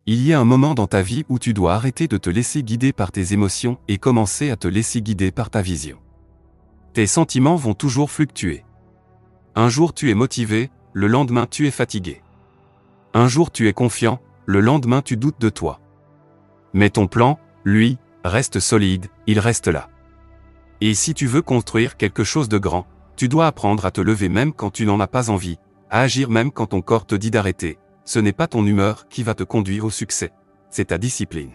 Il y a un moment dans ta vie où tu dois arrêter de te laisser guider par tes émotions et commencer à te laisser guider par ta vision. Tes sentiments vont toujours fluctuer. Un jour tu es motivé, le lendemain tu es fatigué. Un jour tu es confiant, le lendemain tu doutes de toi. Mais ton plan, lui, reste solide, il reste là. Et si tu veux construire quelque chose de grand, tu dois apprendre à te lever même quand tu n'en as pas envie, à agir même quand ton corps te dit d'arrêter. Ce n'est pas ton humeur qui va te conduire au succès, c'est ta discipline.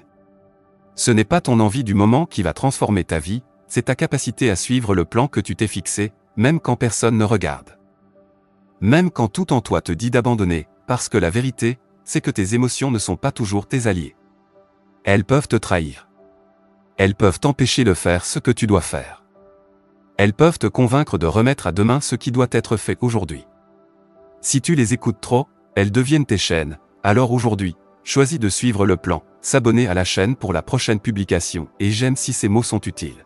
Ce n'est pas ton envie du moment qui va transformer ta vie, c'est ta capacité à suivre le plan que tu t'es fixé, même quand personne ne regarde. Même quand tout en toi te dit d'abandonner, parce que la vérité, c'est que tes émotions ne sont pas toujours tes alliés. Elles peuvent te trahir. Elles peuvent t'empêcher de faire ce que tu dois faire. Elles peuvent te convaincre de remettre à demain ce qui doit être fait aujourd'hui. Si tu les écoutes trop, elles deviennent tes chaînes, alors aujourd'hui, choisis de suivre le plan, s'abonner à la chaîne pour la prochaine publication et j'aime si ces mots sont utiles.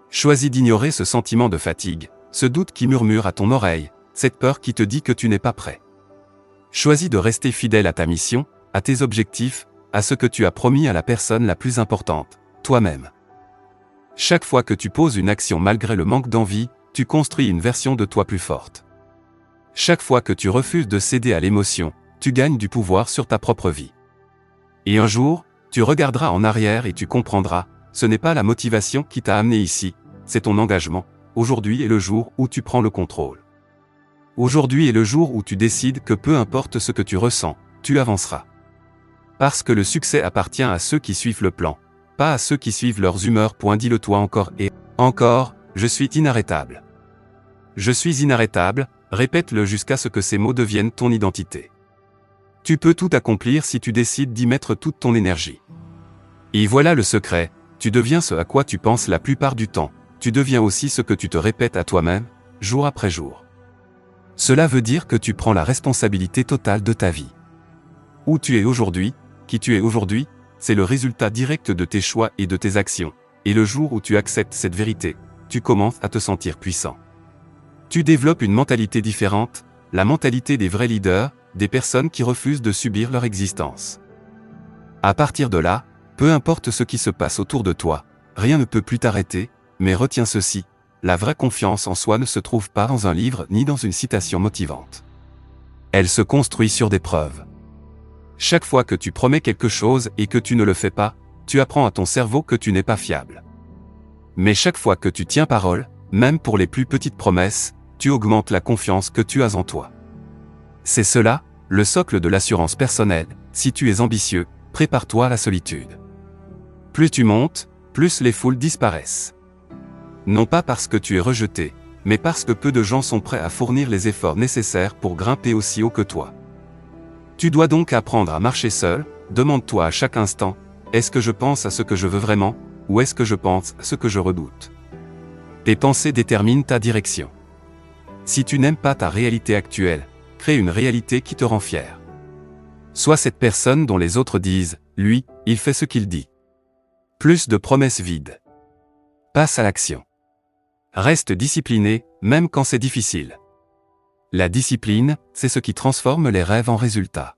Choisis d'ignorer ce sentiment de fatigue, ce doute qui murmure à ton oreille, cette peur qui te dit que tu n'es pas prêt. Choisis de rester fidèle à ta mission, à tes objectifs, à ce que tu as promis à la personne la plus importante, toi-même. Chaque fois que tu poses une action malgré le manque d'envie, tu construis une version de toi plus forte. Chaque fois que tu refuses de céder à l'émotion, tu gagnes du pouvoir sur ta propre vie. Et un jour, tu regarderas en arrière et tu comprendras, ce n'est pas la motivation qui t'a amené ici, c'est ton engagement. Aujourd'hui est le jour où tu prends le contrôle. Aujourd'hui est le jour où tu décides que peu importe ce que tu ressens, tu avanceras. Parce que le succès appartient à ceux qui suivent le plan, pas à ceux qui suivent leurs humeurs. Dis-le-toi encore et encore, je suis inarrêtable. Je suis inarrêtable, répète-le jusqu'à ce que ces mots deviennent ton identité. Tu peux tout accomplir si tu décides d'y mettre toute ton énergie. Et voilà le secret, tu deviens ce à quoi tu penses la plupart du temps, tu deviens aussi ce que tu te répètes à toi-même, jour après jour. Cela veut dire que tu prends la responsabilité totale de ta vie. Où tu es aujourd'hui, qui tu es aujourd'hui, c'est le résultat direct de tes choix et de tes actions. Et le jour où tu acceptes cette vérité, tu commences à te sentir puissant. Tu développes une mentalité différente, la mentalité des vrais leaders, des personnes qui refusent de subir leur existence. À partir de là, peu importe ce qui se passe autour de toi, rien ne peut plus t'arrêter, mais retiens ceci, la vraie confiance en soi ne se trouve pas dans un livre ni dans une citation motivante. Elle se construit sur des preuves. Chaque fois que tu promets quelque chose et que tu ne le fais pas, tu apprends à ton cerveau que tu n'es pas fiable. Mais chaque fois que tu tiens parole, même pour les plus petites promesses, tu augmentes la confiance que tu as en toi. C'est cela, le socle de l'assurance personnelle. Si tu es ambitieux, prépare-toi à la solitude. Plus tu montes, plus les foules disparaissent. Non pas parce que tu es rejeté, mais parce que peu de gens sont prêts à fournir les efforts nécessaires pour grimper aussi haut que toi. Tu dois donc apprendre à marcher seul, demande-toi à chaque instant, est-ce que je pense à ce que je veux vraiment, ou est-ce que je pense à ce que je redoute? Tes pensées déterminent ta direction. Si tu n'aimes pas ta réalité actuelle, crée une réalité qui te rend fier. Sois cette personne dont les autres disent, lui, il fait ce qu'il dit. Plus de promesses vides. Passe à l'action. Reste discipliné, même quand c'est difficile. La discipline, c'est ce qui transforme les rêves en résultats.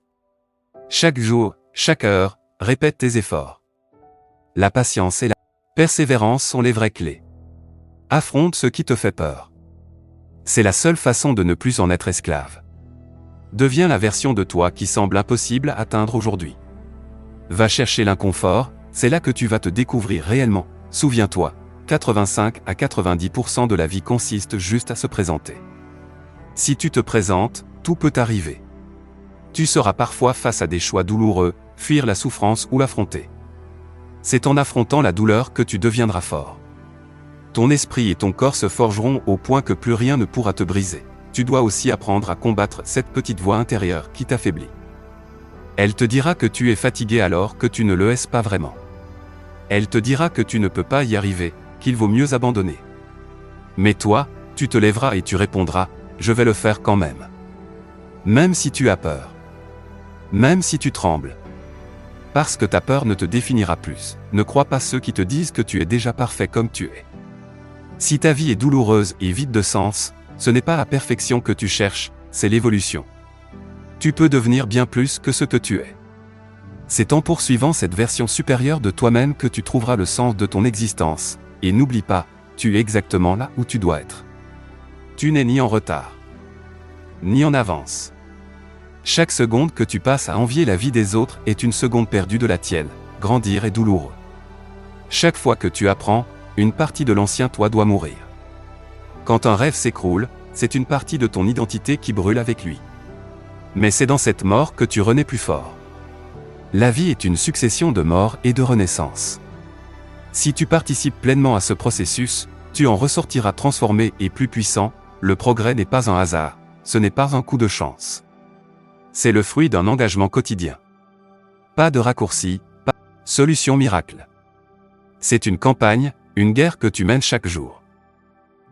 Chaque jour, chaque heure, répète tes efforts. La patience et la persévérance sont les vraies clés. Affronte ce qui te fait peur. C'est la seule façon de ne plus en être esclave. Deviens la version de toi qui semble impossible à atteindre aujourd'hui. Va chercher l'inconfort, c'est là que tu vas te découvrir réellement. Souviens-toi, 85 à 90% de la vie consiste juste à se présenter. Si tu te présentes, tout peut arriver. Tu seras parfois face à des choix douloureux, fuir la souffrance ou l'affronter. C'est en affrontant la douleur que tu deviendras fort. Ton esprit et ton corps se forgeront au point que plus rien ne pourra te briser. Tu dois aussi apprendre à combattre cette petite voix intérieure qui t'affaiblit. Elle te dira que tu es fatigué alors que tu ne le es pas vraiment. Elle te dira que tu ne peux pas y arriver, qu'il vaut mieux abandonner. Mais toi, tu te lèveras et tu répondras, je vais le faire quand même. Même si tu as peur. Même si tu trembles. Parce que ta peur ne te définira plus. Ne crois pas ceux qui te disent que tu es déjà parfait comme tu es. Si ta vie est douloureuse et vide de sens, ce n'est pas la perfection que tu cherches, c'est l'évolution. Tu peux devenir bien plus que ce que tu es. C'est en poursuivant cette version supérieure de toi-même que tu trouveras le sens de ton existence, et n'oublie pas, tu es exactement là où tu dois être. Tu n'es ni en retard, ni en avance. Chaque seconde que tu passes à envier la vie des autres est une seconde perdue de la tienne. Grandir est douloureux. Chaque fois que tu apprends, une partie de l'ancien toi doit mourir. Quand un rêve s'écroule, c'est une partie de ton identité qui brûle avec lui. Mais c'est dans cette mort que tu renais plus fort. La vie est une succession de morts et de renaissances. Si tu participes pleinement à ce processus, tu en ressortiras transformé et plus puissant. Le progrès n'est pas un hasard, ce n'est pas un coup de chance. C'est le fruit d'un engagement quotidien. Pas de raccourci, pas de solution miracle. C'est une campagne, une guerre que tu mènes chaque jour.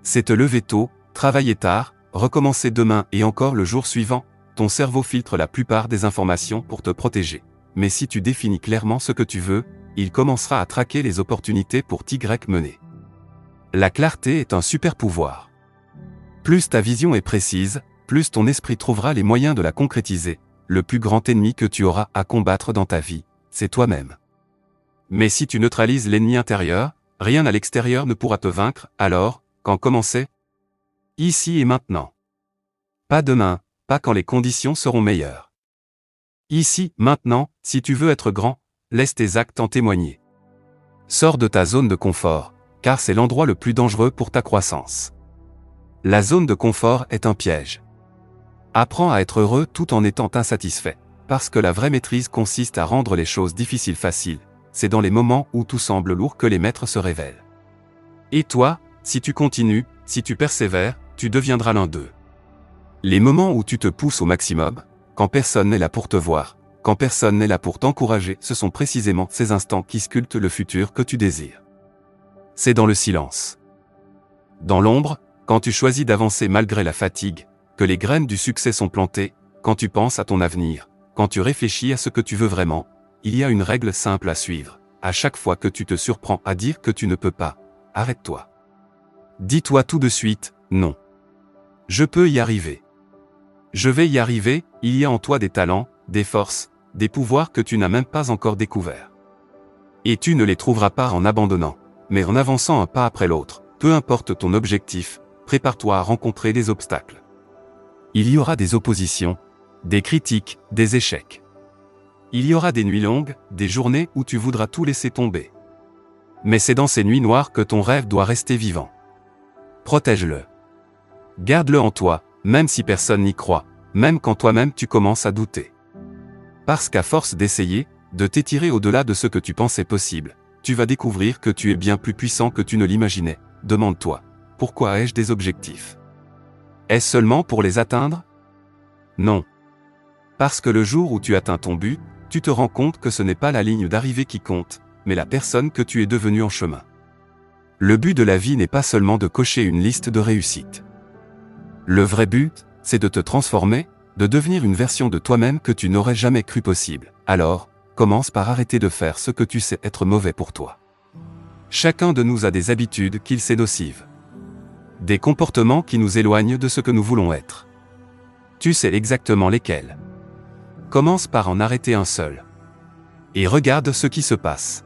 C'est te lever tôt, travailler tard, recommencer demain et encore le jour suivant. Ton cerveau filtre la plupart des informations pour te protéger. Mais si tu définis clairement ce que tu veux, il commencera à traquer les opportunités pour t'y mener. La clarté est un super pouvoir. Plus ta vision est précise, plus ton esprit trouvera les moyens de la concrétiser. Le plus grand ennemi que tu auras à combattre dans ta vie, c'est toi-même. Mais si tu neutralises l'ennemi intérieur, rien à l'extérieur ne pourra te vaincre. Alors, quand commencer? Ici et maintenant. Pas demain, pas quand les conditions seront meilleures. Ici, maintenant, si tu veux être grand, laisse tes actes en témoigner. Sors de ta zone de confort, car c'est l'endroit le plus dangereux pour ta croissance. La zone de confort est un piège. Apprends à être heureux tout en étant insatisfait, parce que la vraie maîtrise consiste à rendre les choses difficiles faciles. C'est dans les moments où tout semble lourd que les maîtres se révèlent. Et toi, si tu continues, si tu persévères, tu deviendras l'un d'eux. Les moments où tu te pousses au maximum, quand personne n'est là pour te voir, quand personne n'est là pour t'encourager, ce sont précisément ces instants qui sculptent le futur que tu désires. C'est dans le silence, dans l'ombre, quand tu choisis d'avancer malgré la fatigue, que les graines du succès sont plantées. Quand tu penses à ton avenir, quand tu réfléchis à ce que tu veux vraiment, il y a une règle simple à suivre. À chaque fois que tu te surprends à dire que tu ne peux pas, arrête-toi. Dis-toi tout de suite, non. Je peux y arriver. Je vais y arriver. Il y a en toi des talents, des forces, des pouvoirs que tu n'as même pas encore découverts. Et tu ne les trouveras pas en abandonnant, mais en avançant un pas après l'autre. Peu importe ton objectif, prépare-toi à rencontrer des obstacles. Il y aura des oppositions, des critiques, des échecs. Il y aura des nuits longues, des journées où tu voudras tout laisser tomber. Mais c'est dans ces nuits noires que ton rêve doit rester vivant. Protège-le. Garde-le en toi, même si personne n'y croit, même quand toi-même tu commences à douter. Parce qu'à force d'essayer, de t'étirer au-delà de ce que tu pensais possible, tu vas découvrir que tu es bien plus puissant que tu ne l'imaginais. Demande-toi, pourquoi ai-je des objectifs? Est-ce seulement pour les atteindre? Non. Parce que le jour où tu atteins ton but, tu te rends compte que ce n'est pas la ligne d'arrivée qui compte, mais la personne que tu es devenu en chemin. Le but de la vie n'est pas seulement de cocher une liste de réussites. Le vrai but, c'est de te transformer, de devenir une version de toi-même que tu n'aurais jamais cru possible. Alors, commence par arrêter de faire ce que tu sais être mauvais pour toi. Chacun de nous a des habitudes qu'il sait nocives. Des comportements qui nous éloignent de ce que nous voulons être. Tu sais exactement lesquels. Commence par en arrêter un seul. Et regarde ce qui se passe.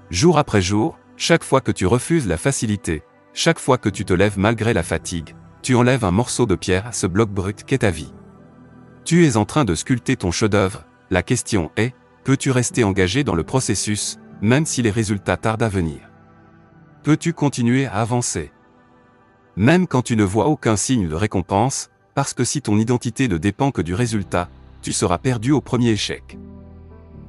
Jour après jour, chaque fois que tu refuses la facilité, chaque fois que tu te lèves malgré la fatigue, tu enlèves un morceau de pierre à ce bloc brut qu'est ta vie. Tu es en train de sculpter ton chef-d'œuvre. La question est, peux-tu rester engagé dans le processus, même si les résultats tardent à venir? Peux-tu continuer à avancer? Même quand tu ne vois aucun signe de récompense, parce que si ton identité ne dépend que du résultat, tu seras perdu au premier échec.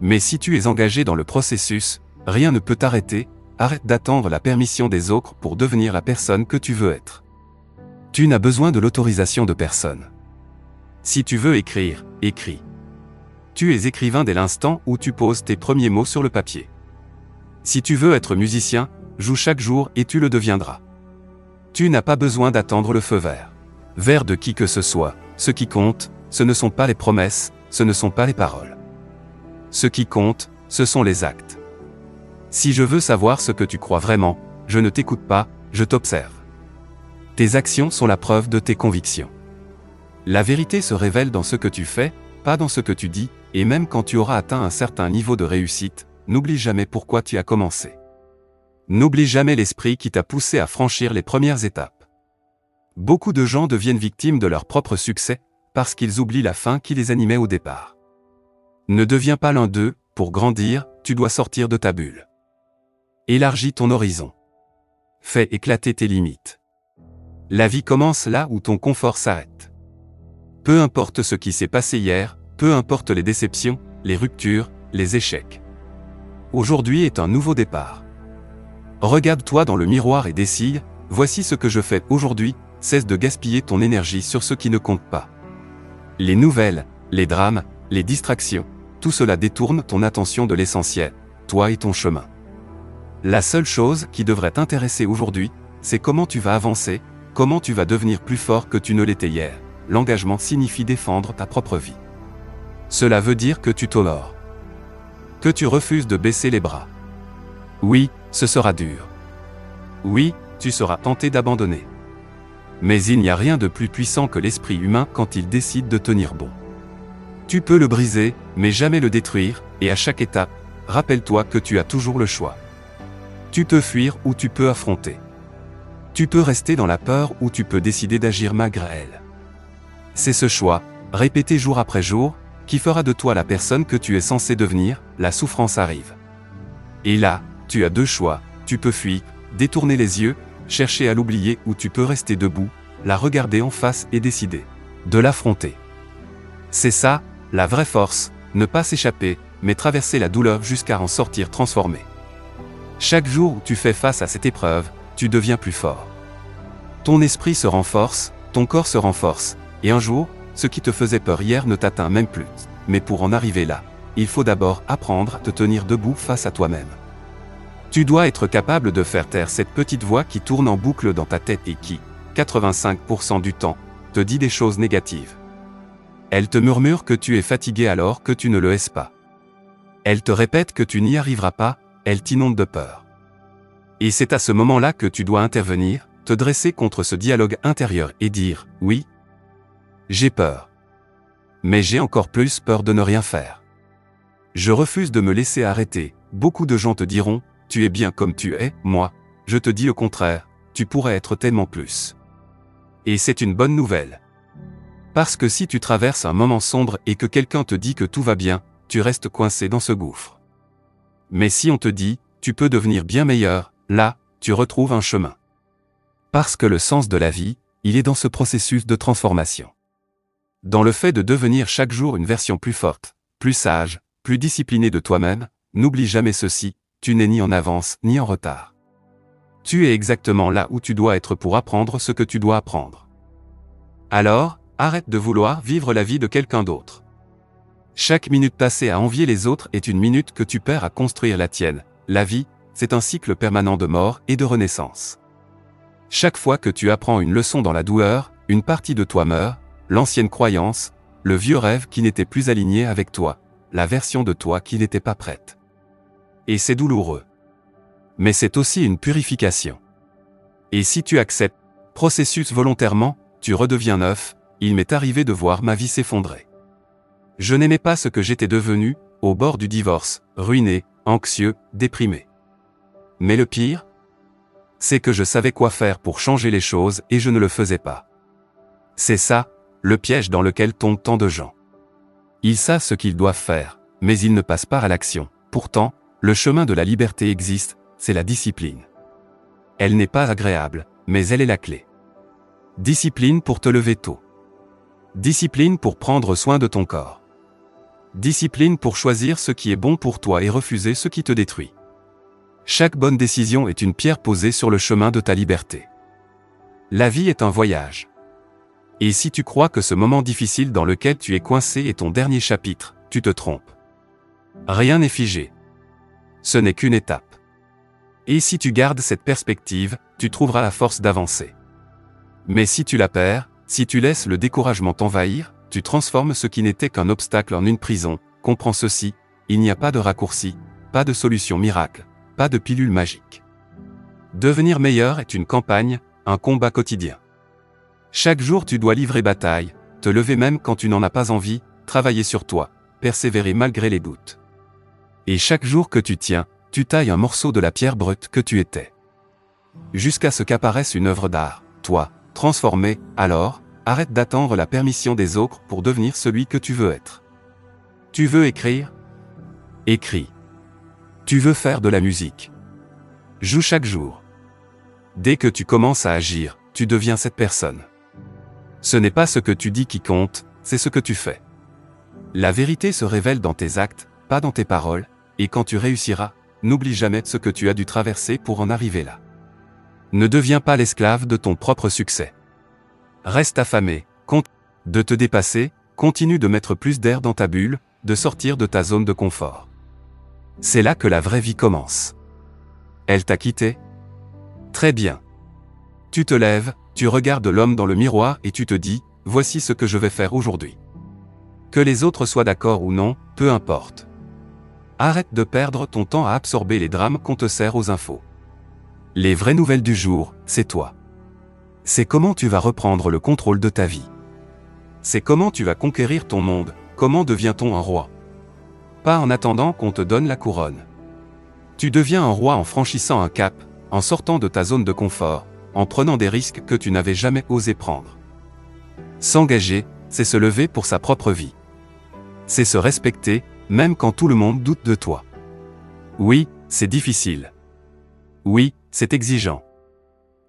Mais si tu es engagé dans le processus, rien ne peut t'arrêter. Arrête d'attendre la permission des autres pour devenir la personne que tu veux être. Tu n'as besoin de l'autorisation de personne. Si tu veux écrire, écris. Tu es écrivain dès l'instant où tu poses tes premiers mots sur le papier. Si tu veux être musicien, joue chaque jour et tu le deviendras. Tu n'as pas besoin d'attendre le feu vert. Vert de qui que ce soit. Ce qui compte, ce ne sont pas les promesses, ce ne sont pas les paroles. Ce qui compte, ce sont les actes. Si je veux savoir ce que tu crois vraiment, je ne t'écoute pas, je t'observe. Tes actions sont la preuve de tes convictions. La vérité se révèle dans ce que tu fais, pas dans ce que tu dis. et même quand tu auras atteint un certain niveau de réussite, n'oublie jamais pourquoi tu as commencé. N'oublie jamais l'esprit qui t'a poussé à franchir les premières étapes. Beaucoup de gens deviennent victimes de leur propre succès, parce qu'ils oublient la fin qui les animait au départ. Ne deviens pas l'un d'eux, pour grandir, tu dois sortir de ta bulle. Élargis ton horizon. Fais éclater tes limites. La vie commence là où ton confort s'arrête. Peu importe ce qui s'est passé hier, peu importe les déceptions, les ruptures, les échecs. Aujourd'hui est un nouveau départ. Regarde-toi dans le miroir et décide, voici ce que je fais aujourd'hui, cesse de gaspiller ton énergie sur ce qui ne compte pas. Les nouvelles, les drames, les distractions, tout cela détourne ton attention de l'essentiel, toi et ton chemin. La seule chose qui devrait t'intéresser aujourd'hui, c'est comment tu vas avancer, comment tu vas devenir plus fort que tu ne l'étais hier. L'engagement signifie défendre ta propre vie. Cela veut dire que tu t'honores. Que tu refuses de baisser les bras. Oui, ce sera dur. Oui, tu seras tenté d'abandonner. Mais il n'y a rien de plus puissant que l'esprit humain quand il décide de tenir bon. Tu peux le briser, mais jamais le détruire, et à chaque étape, rappelle-toi que tu as toujours le choix. Tu peux fuir ou tu peux affronter. Tu peux rester dans la peur ou tu peux décider d'agir malgré elle. C'est ce choix, répété jour après jour, qui fera de toi la personne que tu es censé devenir. La souffrance arrive. Et là, tu as deux choix, tu peux fuir, détourner les yeux, chercher à l'oublier ou tu peux rester debout, la regarder en face et décider de l'affronter. C'est ça, la vraie force, ne pas s'échapper, mais traverser la douleur jusqu'à en sortir transformé. Chaque jour où tu fais face à cette épreuve, tu deviens plus fort. Ton esprit se renforce, ton corps se renforce, et un jour, ce qui te faisait peur hier ne t'atteint même plus. Mais pour en arriver là, il faut d'abord apprendre à te tenir debout face à toi-même. Tu dois être capable de faire taire cette petite voix qui tourne en boucle dans ta tête et qui, 85% du temps, te dit des choses négatives. Elle te murmure que tu es fatigué alors que tu ne le es pas. Elle te répète que tu n'y arriveras pas, elle t'inonde de peur. Et c'est à ce moment-là que tu dois intervenir, te dresser contre ce dialogue intérieur et dire « Oui, j'ai peur. Mais j'ai encore plus peur de ne rien faire. Je refuse de me laisser arrêter. » Beaucoup de gens te diront « Tu es bien comme tu es, moi, je te dis au contraire, tu pourrais être tellement plus. » Et c'est une bonne nouvelle. Parce que si tu traverses un moment sombre et que quelqu'un te dit que tout va bien, tu restes coincé dans ce gouffre. Mais si on te dit « Tu peux devenir bien meilleur », là, tu retrouves un chemin. Parce que le sens de la vie, il est dans ce processus de transformation. Dans le fait de devenir chaque jour une version plus forte, plus sage, plus disciplinée de toi-même, n'oublie jamais ceci, tu n'es ni en avance ni en retard. Tu es exactement là où tu dois être pour apprendre ce que tu dois apprendre. Alors, arrête de vouloir vivre la vie de quelqu'un d'autre. Chaque minute passée à envier les autres est une minute que tu perds à construire la tienne. La vie, c'est un cycle permanent de mort et de renaissance. Chaque fois que tu apprends une leçon dans la douleur, une partie de toi meurt, l'ancienne croyance, le vieux rêve qui n'était plus aligné avec toi, la version de toi qui n'était pas prête. Et c'est douloureux. Mais c'est aussi une purification. Et si tu acceptes processus volontairement, tu redeviens neuf. Il m'est arrivé de voir ma vie s'effondrer. Je n'aimais pas ce que j'étais devenu, au bord du divorce, ruiné, anxieux, déprimé. Mais le pire, c'est que je savais quoi faire pour changer les choses et je ne le faisais pas. C'est ça, le piège dans lequel tombent tant de gens. Ils savent ce qu'ils doivent faire, mais ils ne passent pas à l'action. Pourtant, le chemin de la liberté existe, c'est la discipline. Elle n'est pas agréable, mais elle est la clé. Discipline pour te lever tôt. Discipline pour prendre soin de ton corps. Discipline pour choisir ce qui est bon pour toi et refuser ce qui te détruit. Chaque bonne décision est une pierre posée sur le chemin de ta liberté. La vie est un voyage. Et si tu crois que ce moment difficile dans lequel tu es coincé est ton dernier chapitre, tu te trompes. Rien n'est figé. Ce n'est qu'une étape. Et si tu gardes cette perspective, tu trouveras la force d'avancer. Mais si tu la perds, si tu laisses le découragement t'envahir, tu transformes ce qui n'était qu'un obstacle en une prison. Comprends ceci, il n'y a pas de raccourci, pas de solution miracle, pas de pilule magique. Devenir meilleur est une campagne, un combat quotidien. Chaque jour tu dois livrer bataille, te lever même quand tu n'en as pas envie, travailler sur toi, persévérer malgré les doutes. Et chaque jour que tu tiens, tu tailles un morceau de la pierre brute que tu étais. Jusqu'à ce qu'apparaisse une œuvre d'art, toi, transformé, alors, arrête d'attendre la permission des autres pour devenir celui que tu veux être. Tu veux écrire? Écris. Tu veux faire de la musique? Joue chaque jour. Dès que tu commences à agir, tu deviens cette personne. Ce n'est pas ce que tu dis qui compte, c'est ce que tu fais. La vérité se révèle dans tes actes, pas dans tes paroles, et quand tu réussiras, n'oublie jamais ce que tu as dû traverser pour en arriver là. Ne deviens pas l'esclave de ton propre succès. Reste affamé, de te dépasser, continue de mettre plus d'air dans ta bulle, de sortir de ta zone de confort. C'est là que la vraie vie commence. Elle t'a quitté? Très bien. Tu te lèves, tu regardes l'homme dans le miroir et tu te dis, voici ce que je vais faire aujourd'hui. Que les autres soient d'accord ou non, peu importe. Arrête de perdre ton temps à absorber les drames qu'on te sert aux infos. Les vraies nouvelles du jour, c'est toi. C'est comment tu vas reprendre le contrôle de ta vie. C'est comment tu vas conquérir ton monde, comment devient-on un roi. Pas en attendant qu'on te donne la couronne. Tu deviens un roi en franchissant un cap, en sortant de ta zone de confort, en prenant des risques que tu n'avais jamais osé prendre. S'engager, c'est se lever pour sa propre vie. C'est se respecter, même quand tout le monde doute de toi. Oui, c'est difficile. Oui, c'est exigeant.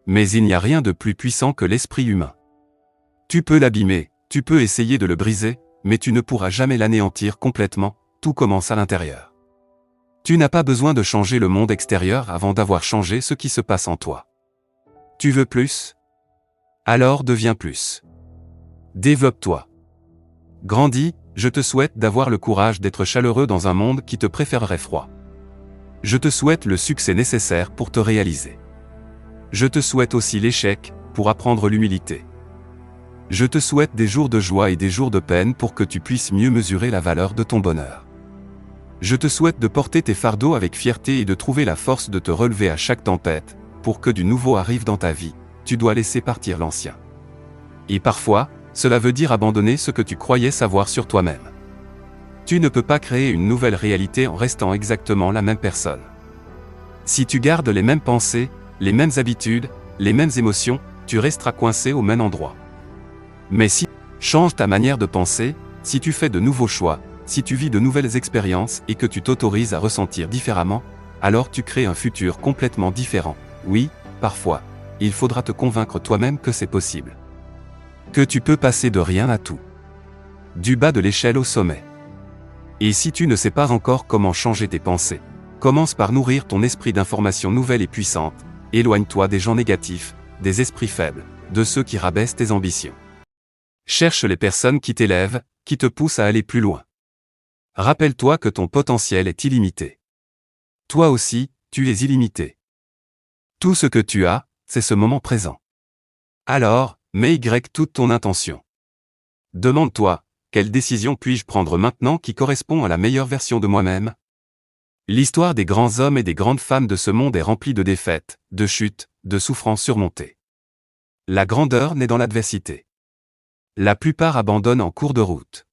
Mais il n'y a rien de plus puissant que l'esprit humain. Tu peux l'abîmer, tu peux essayer de le briser, mais tu ne pourras jamais l'anéantir complètement, tout commence à l'intérieur. Tu n'as pas besoin de changer le monde extérieur avant d'avoir changé ce qui se passe en toi. Tu veux plus? Alors deviens plus. Développe-toi. Grandis, je te souhaite d'avoir le courage d'être chaleureux dans un monde qui te préférerait froid. Je te souhaite le succès nécessaire pour te réaliser. Je te souhaite aussi l'échec, pour apprendre l'humilité. Je te souhaite des jours de joie et des jours de peine pour que tu puisses mieux mesurer la valeur de ton bonheur. Je te souhaite de porter tes fardeaux avec fierté et de trouver la force de te relever à chaque tempête, pour que du nouveau arrive dans ta vie, tu dois laisser partir l'ancien. Et parfois, cela veut dire abandonner ce que tu croyais savoir sur toi-même. Tu ne peux pas créer une nouvelle réalité en restant exactement la même personne. Si tu gardes les mêmes pensées, les mêmes habitudes, les mêmes émotions, tu resteras coincé au même endroit. Mais si tu changes ta manière de penser, si tu fais de nouveaux choix, si tu vis de nouvelles expériences et que tu t'autorises à ressentir différemment, alors tu crées un futur complètement différent. Oui, parfois, il faudra te convaincre toi-même que c'est possible. Que tu peux passer de rien à tout. Du bas de l'échelle au sommet. Et si tu ne sais pas encore comment changer tes pensées, commence par nourrir ton esprit d'informations nouvelles et puissantes, éloigne-toi des gens négatifs, des esprits faibles, de ceux qui rabaissent tes ambitions. Cherche les personnes qui t'élèvent, qui te poussent à aller plus loin. Rappelle-toi que ton potentiel est illimité. Toi aussi, tu es illimité. Tout ce que tu as, c'est ce moment présent. Alors, mets toute ton intention. Demande-toi, quelle décision puis-je prendre maintenant qui correspond à la meilleure version de moi-même? L'histoire des grands hommes et des grandes femmes de ce monde est remplie de défaites, de chutes, de souffrances surmontées. La grandeur naît dans l'adversité. La plupart abandonnent en cours de route.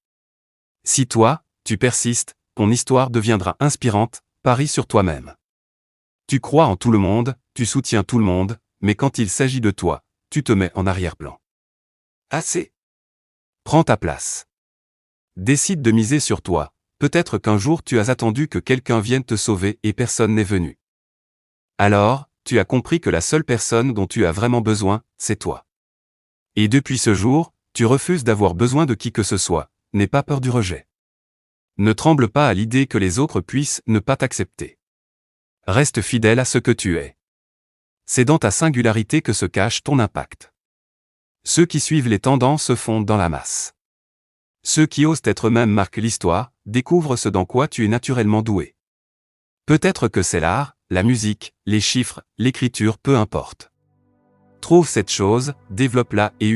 Si toi, tu persistes, ton histoire deviendra inspirante, parie sur toi-même. Tu crois en tout le monde, tu soutiens tout le monde, mais quand il s'agit de toi, tu te mets en arrière-plan. Assez. Prends ta place. Décide de miser sur toi, peut-être qu'un jour tu as attendu que quelqu'un vienne te sauver et personne n'est venu. Alors, tu as compris que la seule personne dont tu as vraiment besoin, c'est toi. Et depuis ce jour, tu refuses d'avoir besoin de qui que ce soit, n'aie pas peur du rejet. Ne tremble pas à l'idée que les autres puissent ne pas t'accepter. Reste fidèle à ce que tu es. C'est dans ta singularité que se cache ton impact. Ceux qui suivent les tendances se fondent dans la masse. Ceux qui osent être eux-mêmes marquent l'histoire, découvrent ce dans quoi tu es naturellement doué. Peut-être que c'est l'art, la musique, les chiffres, l'écriture, peu importe. Trouve cette chose, développe-la et